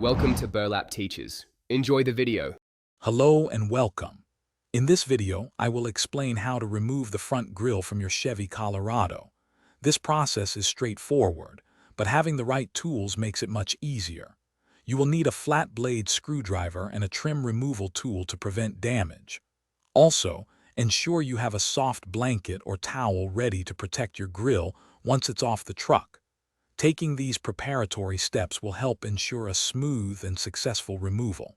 Welcome to Burlap Teachers. Enjoy the video. Hello and welcome. In this video, I will explain how to remove the front grille from your Chevy Colorado. This process is straightforward, but having the right tools makes it much easier. You will need a flat blade screwdriver and a trim removal tool to prevent damage. Also, ensure you have a soft blanket or towel ready to protect your grille once it's off the truck. Taking these preparatory steps will help ensure a smooth and successful removal.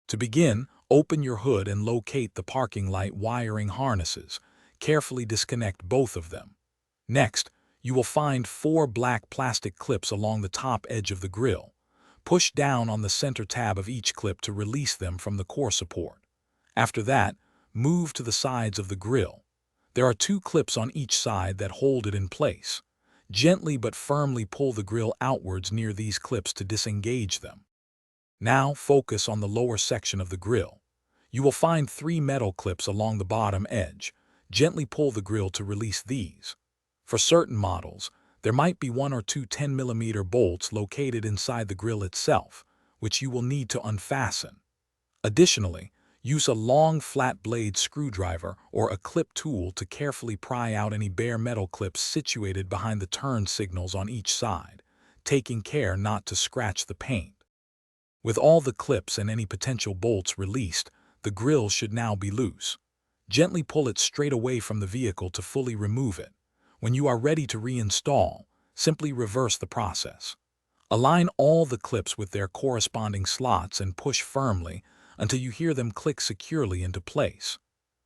To begin, open your hood and locate the parking light wiring harnesses. Carefully disconnect both of them. Next, you will find 4 black plastic clips along the top edge of the grille. Push down on the center tab of each clip to release them from the core support. After that, move to the sides of the grille. There are 2 clips on each side that hold it in place. Gently but firmly pull the grille outwards near these clips to disengage them. Now focus on the lower section of the grille. You will find 3 metal clips along the bottom edge. Gently pull the grille to release these. For certain models, there might be 1 or 2 10mm bolts located inside the grille itself, which you will need to unfasten. Additionally, use a long flat blade screwdriver or a clip tool to carefully pry out any bare metal clips situated behind the turn signals on each side, taking care not to scratch the paint. With all the clips and any potential bolts released, the grille should now be loose. Gently pull it straight away from the vehicle to fully remove it. When you are ready to reinstall, simply reverse the process. Align all the clips with their corresponding slots and push firmly until you hear them click securely into place.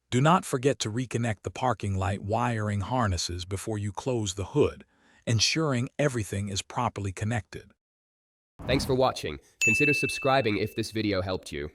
Do not forget to reconnect the parking light wiring harnesses before you close the hood, ensuring everything is properly connected. Thanks for watching. Consider subscribing if this video helped you.